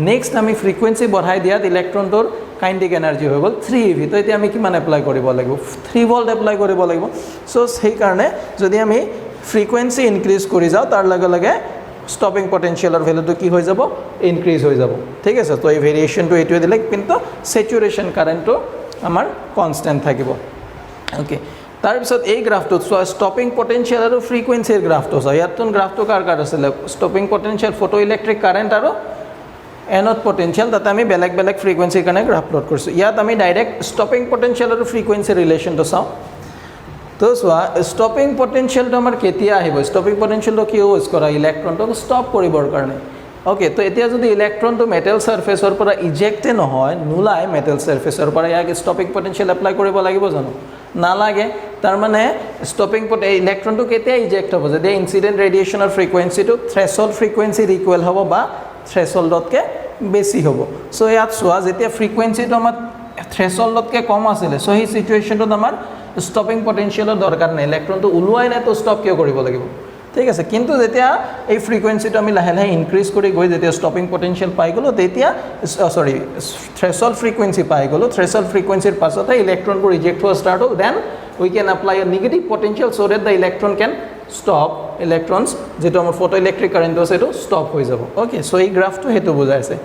নেক্সট আমি ফ্ৰিকুৱেঞ্চি বঢ়াই দিয়াত ইলেক্ট্ৰনটোৰ কাইনেটিক এনাৰ্জি হৈ গ'ল 3eV, তো এতিয়া আমি কিমান এপ্লাই কৰিব লাগিব, 3 ভল্ট এপ্লাই কৰিব লাগিব। চ' সেইকাৰণে যদি আমি ফ্ৰিকুৱেঞ্চি ইনক্ৰিজ কৰি যাওঁ তাৰ লগে লগে ষ্টপিং পটেনশিয়েলৰ ভেলুটো কি হৈ যাব, ইনক্ৰিজ হৈ যাব, ঠিক আছে। তো এই ভেৰিয়েশ্যনটো এইটোৱে দিলে, কিন্তু চেচুৰেশ্যন কাৰেণ্টটো আমাৰ কনষ্টেণ্ট থাকিব। অ'কে, তাৰপিছত এই গ্ৰাফটোত চোৱা, ষ্টপিং পটেনশিয়েল আৰু ফ্ৰিকুৱেঞ্চিৰ গ্ৰাফটো চোৱা। ইয়াততো গ্ৰাফটো কাৰ কাৰ আছিলে, stopping potential, photo electric current আৰু এনড পটেনশিয়াল তাতে আমি বেলেগ বেলেগ ফ্ৰিকুৱেঞ্চিৰ কাৰণে গ্ৰাফ প্লট কৰিছোঁ ইয়াত আমি ডাইৰেক্ট ষ্টপিং পটেনশিয়াল আৰু ফ্ৰিকুৱেঞ্চি ৰিলেশ্যনটো চাওঁ তো চোৱা ষ্টপিং পটেনশিয়ালটো আমাৰ কেতিয়া আহিব ষ্টপিং পটেনশিয়ালটো কি ইউজ কৰা ইলেক্ট্ৰনটোক ষ্টপ কৰিবৰ কাৰণে ওকে তো এতিয়া যদি ইলেক্ট্ৰনটো মেটেল সাৰফেসৰ পৰা ইজেক্টে নহয় নোলায় মেটেল সাৰফেসৰ পৰা ইয়াক ষ্টপিং পটেনশিয়াল এপ্লাই কৰিব লাগিব জানো নালাগে তাৰ মানে ষ্টপিং ইলেক্ট্ৰনটো কেতিয়া ইজেক্ট হ'ব যদি ইনসিডেন্ট ৰেডিয়েচনৰ ফ্ৰিকুৱেঞ্চিটো থ্ৰেশহোল্ড ফ্ৰিকুৱেঞ্চিৰ ইকুৱেল হ'ব বা থ্ৰেশহোল্ডতকৈ বেছি হ'ব সো ইয়াত চোৱা যেতিয়া ফ্ৰিকুৱেঞ্চিটো আমাৰ থ্ৰেশহোল্ডতকৈ কম আছিলে সো এই সিচুৱেশ্যনটোত আমাৰ ষ্টপিং পটেনশিয়ালৰ দৰকাৰ নাই ইলেক্ট্ৰনটো ওলোৱাই নাই তো ষ্টপ কিয় কৰিব লাগিব ঠিক আছে কিন্তু যেতিয়া এই ফ্ৰিকুৱেঞ্চিটো আমি লাহে লাহে ইনক্ৰিজ কৰি গৈ যেতিয়া ষ্টপিং পটেনশিয়াল পাই গ'লো তেতিয়া সৰি থ্ৰেশহোল্ড ফ্ৰিকুৱেঞ্চি পাই গ'লো থ্ৰেশহোল্ড ফ্ৰিকুৱেঞ্চিৰ পাছতে ইলেক্ট্ৰনবোৰ ৰিজেক্ট হোৱা ষ্টাৰ্ট হ'ল then we can apply a negative potential so that the electron can stop electrons যেটো আমাৰ photoelectric current আছে এটো stop হৈ যাব ওকে সো এই গ্ৰাফটো হেতু বুজাইছে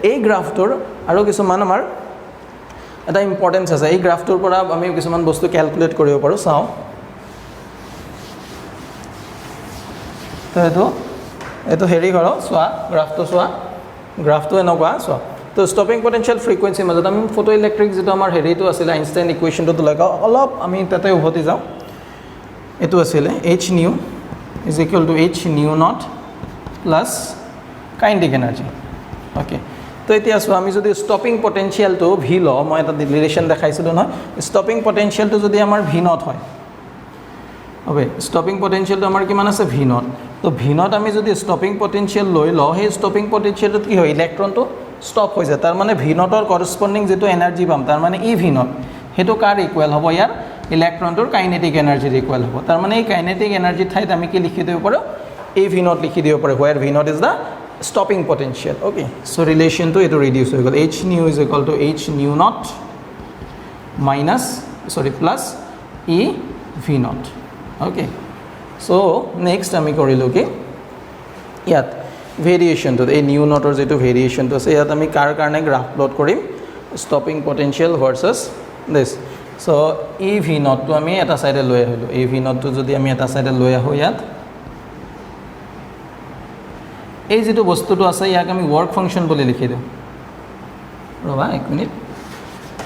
এই গ্ৰাফটোৰ আৰু কিছুমান আমাৰ এটা ইম্পৰ্টেন্স আছে এই গ্ৰাফটোৰ পৰা আমি কিছুমান বস্তু ক্যালকুলেট কৰিব পাৰো চাও তো এটো হেৰি কৰক চোৱা গ্ৰাফটো এনেকুৱা চোৱা তো ষ্টপিং পটেনশিয়াল ফ্ৰিকুৱেঞ্চি মাজত আমি ফটোইলেক্ট্ৰিক যেটো আমাৰ হেৰিটো আছিল আইনষ্টাইন ইকুৱেশ্যনটো লগাও অলপ আমি তাতে উভতি যাওঁ এটো আছিল h nu is equal to h nu naught plus kinetic energy okay তো এতিয়া চোৱা আমি যদি ষ্টপিং পটেনশিয়ালটো v ল মই এটা ৰিলেশ্যন দেখাইছিলো নহয় ষ্টপিং পটেনশিয়ালটো যদি আমাৰ v naught হয় ওকে ষ্টপিং পটেনশিয়ালটো আমাৰ কিমান আছে v naught তো v naught আমি যদি ষ্টপিং পটেনশিয়াল লৈ ল সেই ষ্টপিং পটেনশিয়ালটো কি হয় ইলেক্ট্ৰনটো ষ্টপ হৈ যায় তাৰ মানে v naught ৰ কৰসপন্ডিং যেটো এনাৰ্জি পাম তাৰ মানে e v naught হেতু কাৰ ইকুৱেল হ'ব ইয়াৰ ইলেক্ট্ৰনটোৰ কাইনেটিক এনাৰ্জিৰ ইকুৱেল হ'ব তাৰ মানে এই কাইনেটিক এনাৰ্জি ঠাইত আমি কি লিখি দিব পাৰো e v naught লিখি দিব পাৰো where v naught is the stopping potential okay so relation to eto reduce হৈ গল h nu is equal to h nu naught minus plus e v naught okay so next আমি কৰিলো কি ইয়াত ভেৰিয়েশন তো এই নিউ নটৰ যেটো ভেৰিয়েশন তো আছে ইয়াত আমি কাৰ কাৰণে গ্ৰাফ প্লট কৰিম stopping potential versus this so e V naught তো আমি এটা সাইডে লৈ আহিলো এই ভি নট তো যদি আমি এটা সাইডে লৈ আহো ইয়াত এই যেটো বস্তুটো আছে ইয়াক আমি ওয়ার্ক ফাংশন বুলি লিখি দিও ৰবা এক minute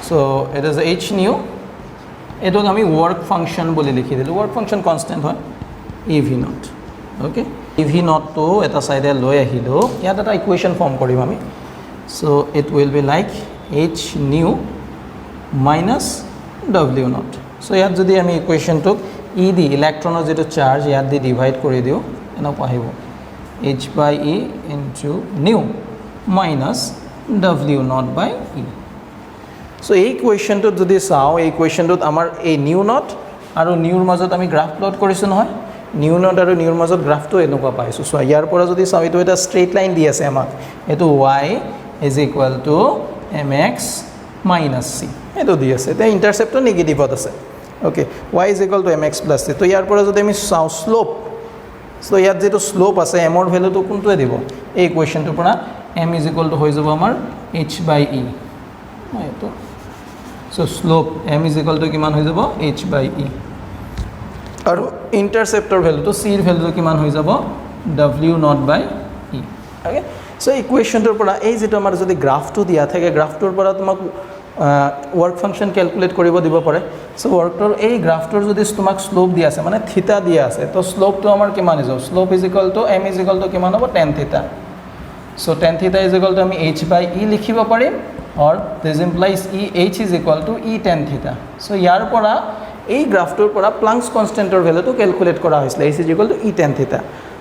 so it is h nu এটো আমি ওয়ার্ক ফাংশন বুলি লিখি দিলো ওয়ার্ক ফাংশন কনস্ট্যান্ট হয় e v naught okay e v naught তো এটা সাইডে লৈ আহিলো ইয়াত এটা ইকুৱেশ্যন ফৰ্ম কৰিম আমি so it will be like h nu minus w naught so ইয়াত যদি আমি ইকুৱেশ্যনটো e দি ইলেক্ট্ৰনৰ যেটো চাৰ্জ ইয়াত দি ডিভাইড কৰি দিও এনেকুৱা আহিব h by e into nu minus w naught by e so এই ইকুৱেশ্যনটো যদি চাও এই ইকুৱেশ্যনটোত আমাৰ এই নিউ নট আৰু নিউৰ মাজত আমি গ্ৰাফ প্লট কৰিছো নহয় নিউ নট আৰু নিউৰ মাজত গ্ৰাফটো এনেকুৱা পাইছো সো ইয়াৰ পৰা যদি চাও এটো এটা স্ট্ৰেইট লাইন দি আছে আমাক এটো y is equal to mx minus c এটো দি আছে তে ইন্টারসেপ্টটো নেগেটিভত আছে okay y is equal to mx plus c তো ইয়াৰ পৰা যদি আমি চাও স্লোপ সো ইয়াত যেটো স্লোপ আছে m ৰ ভ্যালুটো কোনটোৱে দিব এই ইকুৱেশ্যনটোৰ পৰা m is equal to হৈ যাব আমাৰ h by e এটো so slope m is equal to কিমান হৈ যাব h by e আৰু ইন্টাৰসেপ্টৰ ভ্যালুটো c ৰ ভ্যালুটো কিমান হৈ যাব w naught by e okay so ইকুৱেশ্যনটোৰ পৰা এই যেটো আমাৰ যদি গ্ৰাফটো দিয়া থাকে গ্ৰাফটোৰ পৰা তোমাক ওয়াৰ্ক ফাংশন ক্যালকুলেট কৰিব দিব পাৰে সো ওয়াৰ্কটোৰ এই গ্ৰাফটোৰ যদি তোমাক স্লোপ দিয়া আছে মানে থিটা দিয়া আছে তো স্লোপটো আমাৰ কিমান হৈ যাব slope is equal to m is equal to কিমান হ'ব tan থিটা সো tan থিটা ইজ ইকুয়াল টু আমি h by e লিখিব পাৰিম or this implies h is equal to e tan theta so ইয়াৰ পৰা এই গ্ৰাফটোৰ পৰা প্লাংকস কনস্ট্যান্টৰ ভ্যালুটো ক্যালকুলেট কৰা হৈছিল h is equal to e tan theta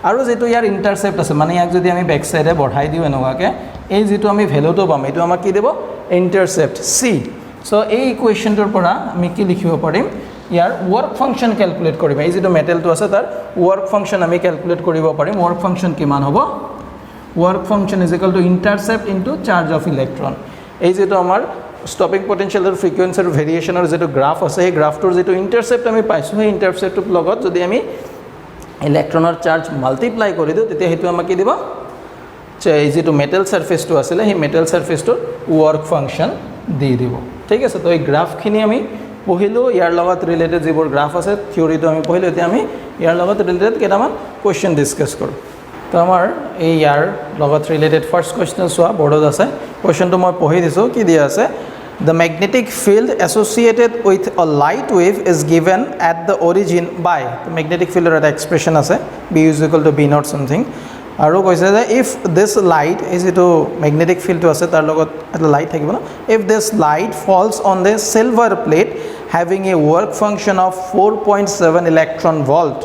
আৰু যেটো ইয়াৰ ইন্টাৰসেপ্ট আছে মানে ইয়াক যদি আমি ব্যাক সাইডে বঢ়াই দিও এনেকুৱাকে এই যেটো আমি ভ্যালুটো পাম এটো আমাক কি দেব ইন্টাৰসেপ্ট c সো এই ইকুৱেশ্যনটোৰ পৰা আমি কি লিখিব পাৰিম ইয়াৰ ওয়াৰ্ক ফাংশন ক্যালকুলেট কৰিম এই যেটো মেটেলটো আছে তাৰ ওয়াৰ্ক ফাংশন আমি ক্যালকুলেট কৰিব পাৰিম ওয়ার্ক ফাংশন কিমান হ'ব work function is equal to intercept into charge of electron এই যেটো আমাৰ ষ্টপিং পটেনশিয়াল আৰু ফ্ৰিকুৱেঞ্চিৰ ভেৰিয়েশনৰ যেটো গ্ৰাফ আছে এই গ্ৰাফটোৰ যেটো ইন্টাৰসেপ্ট আমি পাইছো সেই ইন্টাৰসেপ্টৰ লগত যদি আমি ইলেক্ট্ৰনৰ চাৰ্জ মাল্টিপ্লাই কৰি দিও তেতিয়া হেতু আমাক কি দিব এই যেটো মেটেল সাৰফেসটো আছিল সেই মেটেল সাৰফেসটোৰ ওয়াৰ্ক ফাংশন দি দিব ঠিক আছে তো এই গ্ৰাফখিনি আমি পঢ়িলো ইয়াৰ লগত ৰিলেটেড যিবোৰ গ্ৰাফ আছে থিওৰিটো আমি পঢ়িলো এতিয়া আমি ইয়াৰ লগত ৰিলেটেড কেইটামান কোৱেশ্চন ডিসকাস কৰো তো আমাৰ এই ইয়াৰ লগত ৰিলেটেড ফাৰ্ষ্ট কুৱেশ্যন চোৱা বৰ্ডত আছে কুৱেশ্যনটো মই পঢ়ি দিছোঁ কি দিয়া আছে The magnetic field associated with a light wave is given at the origin by the magnetic field or the expression আছে B is equal to B naught something আৰু কৈছে যে if this light is to magnetic field to আছে তাৰ লগত এটা light থাকিব না if this light falls on the silver plate having a work function of 4.7 electron volt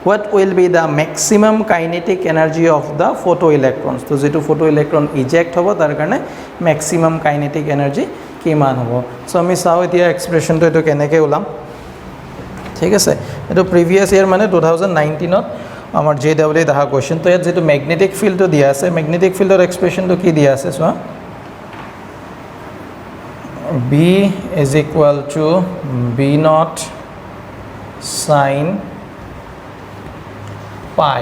what will be the maximum kinetic energy of the photoelectrons তো যেটো photoelectron eject হ'ব তাৰ কাৰণে maximum kinetic energy কিমান হ'ব so আমি চাও এতিয়া এক্সপ্ৰেশনটো এটো কেনেকৈ ওলাম ঠিক আছে এটো প্ৰিভিয়াস ইয়াৰ মানে 2019 ত আমাৰ জেডব্লিউ দেখা কোৱেশ্চন তো ইয়াত যেটো ম্যাগনেটিক ফিল্ডটো দিয়া আছে ম্যাগনেটিক ফিল্ডৰ এক্সপ্ৰেশনটো কি দিয়া আছে চোৱা B is equal to B naught sin pi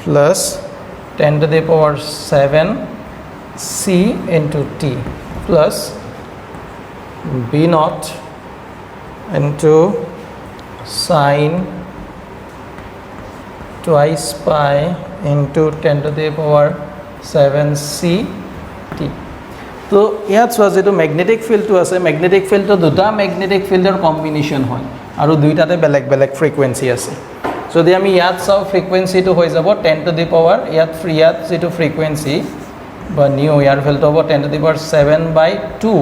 plus 10 to the power 7 C into T plus B naught into sin twice pi into 10 to the power 7 C T তো ইয়াত চোৱা যেটো ম্যাগনেটিক ফিল্ডটো আছে ম্যাগনেটিক ফিল্ডটো দুটা ম্যাগনেটিক ফিল্ডৰ combination হয় আৰু দুইটাতে বেলেগ বেলেগ ফ্ৰিকুৱেন্সি আছে যদি আমি ইয়াত চাও ফ্ৰিকুৱেন্সিটো হৈ যাব 10 to the power ইয়াত ইয়াত যেটো ফ্ৰিকুৱেন্সি বা নিউ ইয়াৰ ভ্যালুটো হ'ব 10 to the power 7/2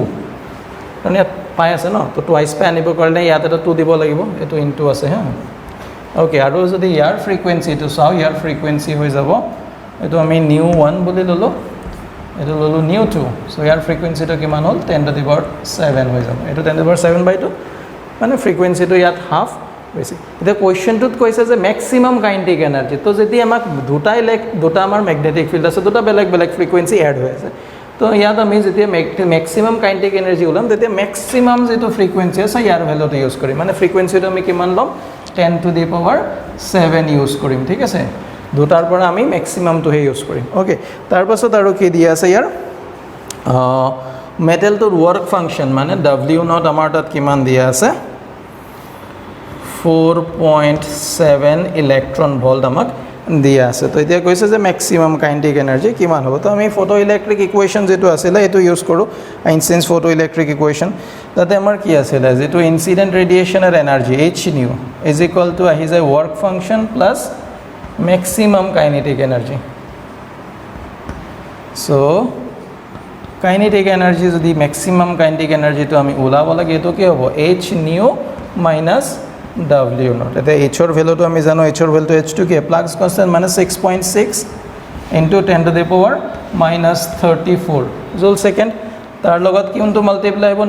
মানে পাই আছে ন তো টুৱাইস পাই আনিব কাৰণে ইয়াত এটা 2 দিব লাগিব এটো ইনটু আছে হা ওকে আৰু যদি ইয়াৰ ফ্ৰিকুৱেন্সিটো চাও ইয়াৰ ফ্ৰিকুৱেন্সি হৈ যাব এটো আমি নিউ 1 বুলি ললো এটো ললো নিউ 2 সো ইয়াৰ ফ্ৰিকুৱেন্সিটো কিমান হ'ল 10 to the power 7 হৈ যাব এটো 10 to the power 7/2 মানে ফ্ৰিকুৱেন্সিটো ইয়াত হাফ বেছি এটা কোৱেশ্চনটোত কৈছে যে ম্যাক্সিমাম কাইনেটিক এনাৰ্জি তো যদি আমাক দুটা আমাৰ ম্যাগনেটিক ফিল্ড আছে দুটা বেলেগ বেলেগ ফ্ৰিকুৱেন্সি এড হৈ আছে তো ইয়াত আমি যেতিয়া ম্যাক্সিমাম কাইনেটিক এনাৰ্জি ওলাম তেতিয়া ম্যাক্সিমাম যেটো ফ্ৰিকুৱেন্সি আছে ইয়াৰ ভ্যালুটো ইউজ কৰিম মানে ফ্ৰিকুৱেন্সিটো আমি কিমান লম 10 to the power 7 ইউজ কৰিম ঠিক আছে দুটাৰ পৰা আমি ম্যাক্সিমামটো হে ইউজ কৰিম ওকে তাৰ পাছত আৰু কি দিয়া আছে ইয়াৰ মেটেলটোৰ ওয়াৰ্ক ফাংশন মানে W0 আমাৰ তাত কিমান দিয়া আছে 4.7 ইলেক্ট্ৰন ভোল্ট আমাক দিয়া আছে তো এতিয়া কৈছে যে ম্যাক্সিমাম কাইনেটিক এনাৰ্জি কিমান হ'ব তো আমি ফটোইলেক্ট্ৰিক ইকুৱেশ্যন যেটো আছিল এটো ইউজ কৰো আইনষ্টাইনছ ফটোইলেক্ট্ৰিক ইকুৱেশ্যন তাতে আমাৰ কি আছিল যেটো ইনসিডেন্ট ৰেডিয়েশনৰ energy h nu is equal to আহি যায় work function plus maximum kinetic energy so kinetic energy যদি ম্যাক্সিমাম কাইনেটিক এনাৰ্জিটো আমি ওলাব লাগে এটো কি হ'ব h nu minus W0 এটা h ৰ ভ্যালুটো আমি জানো h ৰ ভ্যালুটো h2 কি প্লাক্স কনস্ট্যান্ট মানে 6.6 into 10 to the power minus 34 জুল সেকেন্ড তাৰ লগত কিউনটো মাল্টিপ্লাই হ'ব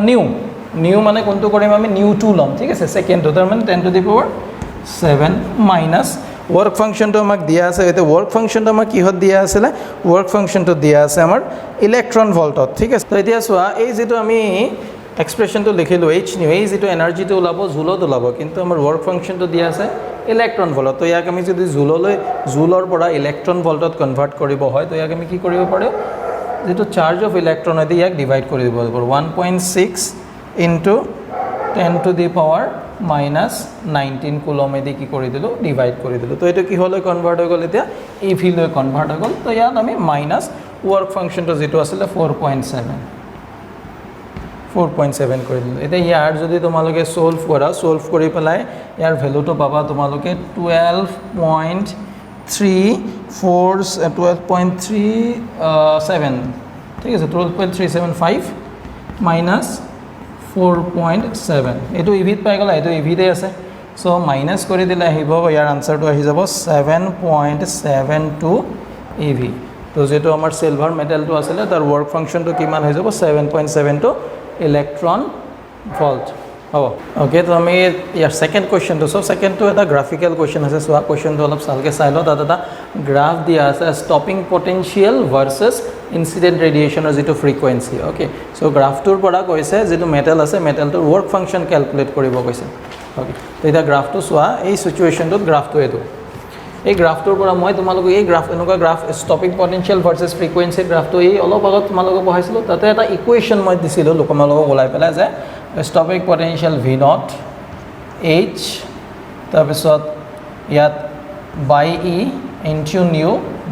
নিউ মানে কোনটো কৰিম আমি নিউ 2 লম ঠিক আছে সেকেন্ডটো তাৰ মানে 10 to the power 7 minus work ফাংশনটো আমাক দিয়া আছে এটা ওয়ার্ক ফাংশনটো আমাক কিহত দিয়া আছিল ওয়ার্ক ফাংশনটো দিয়া আছে আমাৰ ইলেক্ট্ৰন ভোল্টত ঠিক আছে তো এতিয়া চোৱা এই যেটো আমি এক্সপ্ৰেশনটো লিখিলো h nu এই যেটো এনাৰ্জিটো ওলাব জুলত ওলাব কিন্তু আমাৰ ওয়াৰ্ক ফাংশনটো দিয়া আছে ইলেক্ট্ৰন ভোল্টত তো ইয়াক আমি যদি জুলৰ পৰা ইলেক্ট্ৰন ভোল্টত কনভাৰ্ট কৰিব হয় তো ইয়াক আমি কি কৰিব পাৰো যেটো চাৰ্জ অফ ইলেক্ট্ৰন হয় ইয়াক ডিভাইড কৰি দিব লাগিব 1.6 into 10 to the power minus 19 coulomb এদি কি কৰি দিলো ডিভাইড কৰি দিলো তো এটো কি হলে কনভার্ট হৈ গল এতিয়া ইভি লৈ কনভার্ট হৈ গল তো ইয়াত আমি মাইনাস ওয়ার্ক ফাংশনটো যেটো আছিল 4.7 কৰি দিলো এতিয়া ইয়াৰ যদি তোমালোকে সলভ কৰি পেলাই ইয়াৰ ভ্যালুটো পাবা তোমালোকে 12.37 ঠিক আছে 12.375 minus 4.7 এটো ইভিত পাই গলা এটো ইভিতে আছে সো মাইনাস কৰি দিলে আহিব ইয়াৰ আনসাৰটো আহি যাব 7.72 ইভি তো যেটো আমাৰ সিলভাৰ মেটেলটো আছিল তাৰ ওয়াৰ্ক ফাংশনটো কিমান হৈ যাব 7.72 ইলেক্ট্ৰন ভোল্ট হ'ব ওকে তো আমি ইয়াৰ সেকেন্ড কোৱেশ্চনটো সো সেকেন্ডটো এটা গ্ৰাফিক্যাল কোৱেশ্চন আছে সোৱা কোৱেশ্চনটো অলপ সালকে চাই লও তাত এটা গ্ৰাফ দিয়া আছে স্টপিং পটেনশিয়াল ভাৰ্সেস ইনসিডেন্ট ৰেডিয়েশনৰ যেটো ফ্ৰিকুৱেন্সি ওকে সো গ্ৰাফটোৰ পৰা কৈছে যেটো মেটেল আছে মেটেলটোৰ ওয়াৰ্ক ফাংশন ক্যালকুলেট কৰিব কৈছে ওকে তো এটা গ্ৰাফটো সোৱা এই সিচুৱেশনটোত গ্ৰাফটো এটো এই গ্ৰাফটোৰ পৰা মই তোমালোক এই গ্ৰাফ এনেকুৱা গ্ৰাফ স্টপিং পটেনশিয়াল ভাৰ্সেস ফ্ৰিকুৱেন্সি গ্ৰাফটো এই অলপ আগত তোমালোক পঢ়াইছিলো তাতে এটা ইকুৱেশ্যন মই দিছিলো তোমালোক ওলাই পেলাই যে স্টপিং পটেনশিয়াল v0 h তাৰপিছত ইয়াত by e into nu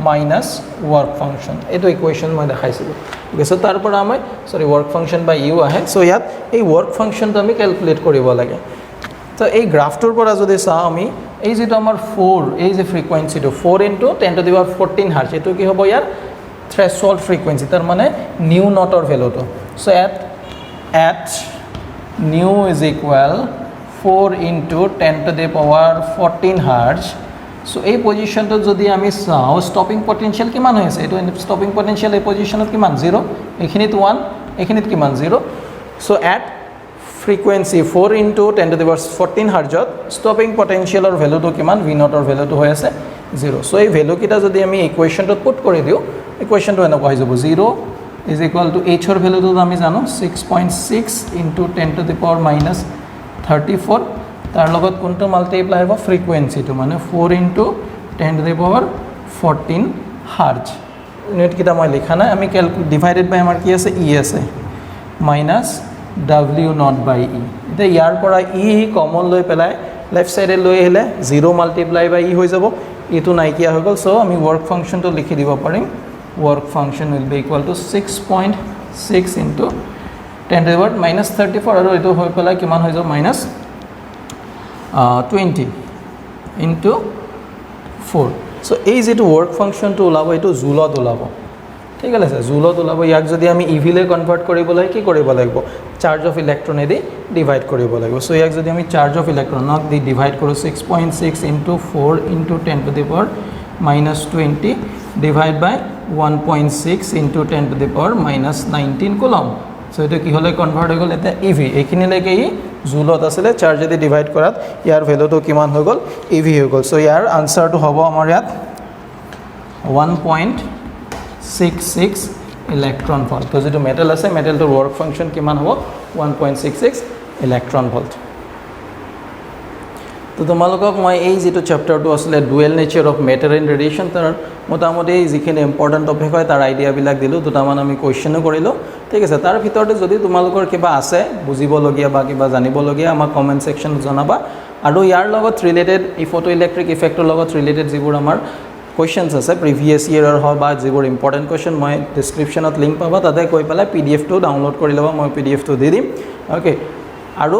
minus work function এইটো ইকুৱেশ্যন মই দেখাইছিলোঁ ঠিক আছে তাৰ পৰা আমি সৰি ৱৰ্ক ফাংচন বাই ইউ আহে সো ইয়াত এই ৱৰ্ক ফাংচনটো আমি ক্যালকুলেট কৰিব লাগে তো এই গ্ৰাফটোৰ পৰা যদি চাওঁ আমি এই যেটো আমাৰ 4 এই যে ফ্ৰিকুৱেন্সিটো 4 * 10^14 হাৰ্জ এটো কি হ'ব ইয়াৰ threshold frequency তাৰ মানে নিউ নটৰ ভ্যালুটো so at nu is equal 4 * 10^14 hertz so এই পজিশনটো যদি আমি চাও স্টপিং পটেনশিয়াল কিমান হৈছে এটো স্টপিং পটেনশিয়াল এই পজিশনত কিমান 0 এখিনিত 1 এখিনিত কিমান 0 so at frequency 4 * 10^14 hertz stopping পটেনশিয়ালৰ ভ্যালুটো কিমান v নটৰ ভ্যালুটো হৈ আছে 0 so এই ভ্যালু কিটা যদি আমি ইকুৱেশ্যনটো পুট কৰি দিও ইকুৱেশ্যনটো এনেকুৱা হৈ যাব 0 is equal to h or value to আমি জানো 6.6 into 10⁻³ 34 তার লগত কোনটো মাল্টিপ্লাই হ'ব ফ্রিকোয়েন্সি তো মানে 4 into 10⁻14 হার্জ ইউনিট কিটা মই লিখা নাই আমি ডিভাইডেড বাই আমাৰ কি আছে e আছে মাইনাস w0/e এটা ইয়াৰ পৰা e কমন লৈ পেলাই লেফট সাইডে লৈ আহিলে 0 মাল্টিপ্লাই বাই e হৈ যাব এটো নাইকিয়া হৈ গল সো আমি ওয়ার্ক ফাংশনটো লিখি দিব পাৰিম work function will be equal to 6.6 into 10⁻³ আৰু এটো হৈ পেলাই কিমান হৈ যাব -20 into 4 so এই যেটো work function টো ওলাব এটো জুলত ওলাব ঠিক আছে জুলত ওলাব ইয়াক যদি আমি ev লে কনভার্ট কৰিবলৈ কি কৰিব লাগিব চাৰ্জ অফ ইলেক্ট্ৰন এদি ডিভাইড কৰিব লাগিব সো ইয়াক যদি আমি চাৰ্জ অফ ইলেক্ট্ৰন নক দি ডিভাইড কৰো 6.6 into 4 into 10⁻⁻20 divide by 1.6 into 10⁻⁻19 coulomb so এটা কি হলে কনভার্ট হৈ গল এটা ev এখিনি লাগে ই জুলত আছে চার্জ এদি ডিভাইড কৰাত ইয়াৰ ভ্যালুটো কিমান হৈ গল ev হৈ গল সো ইয়াৰ আনসাৰটো হ'ব আমাৰ ইয়াত 1.66 ইলেক্ট্ৰন ভোল্ট তো যেটো মেটাল আছে মেটালটোৰ ওয়াৰ্ক ফাংশন কিমান হ'ব 1.66 ইলেক্ট্ৰন ভোল্ট তো তোমালোকক মই এই যেটো চ্যাপ্টাৰটো আছিল dual nature of matter and radiation তাৰ মোটামুটি যিখিনি ইম্পৰ্টেন্ট টপিক হয় তাৰ আইডিয়া বিলাক দিলো দুটামান আমি কোৱেশ্চনো কৰিলো ঠিক আছে তাৰ ভিতৰতে যদি তোমালোকৰ কিবা আছে বুজিবলগীয়া বা কিবা জানিবলগীয়া আমাৰ কমেন্ট সেকশনত জনাবা আৰু ইয়াৰ লগত ৰিলেটেড এই ফটো ইলেক্ট্ৰিক ইফেক্টৰ লগত ৰিলেটেড যিবোৰ আমাৰ কোৱেশ্চনছ আছে প্ৰিভিয়াস ইয়াৰৰ হয় বা যিবোৰ ইম্পৰ্টেন্ট কোৱেশ্চন মই ডেসক্ৰিপচনত লিংক পাবা তাতে কৈ পেলাই পিডিএফ টো ডাউনলোড কৰি লবা মই পিডিএফ টো দি দিম ওকে আৰু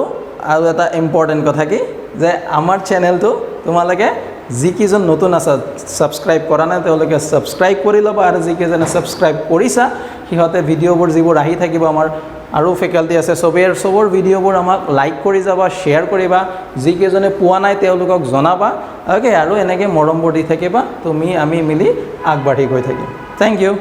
এটা ইম্পৰ্টেন্ট কথা কি যে আমাৰ চ্যানেলটো তোমালোকে যি কিজন নতুন আছে সাবস্ক্ৰাইব কৰা নাই তেওঁলোকে সাবস্ক্ৰাইব কৰি লবা আৰু যি কিজনে সাবস্ক্ৰাইব কৰিছা হিহতে ভিডিঅ'বোৰ যিবোৰ আহি থাকিব আমাৰ আৰু ফেকাল্টি আছে সবৰ ভিডিঅ'বোৰ আমাক লাইক কৰি যাবা শেয়াৰ কৰিবা যি কিজনে পোৱা নাই তেওঁলোকক জনাবা ওকে আৰু এনেকৈ মৰমবোৰ দি থাকিবা তুমি আমি মিলি আগবাঢ়ি গৈ থাকিম থ্যাংক ইউ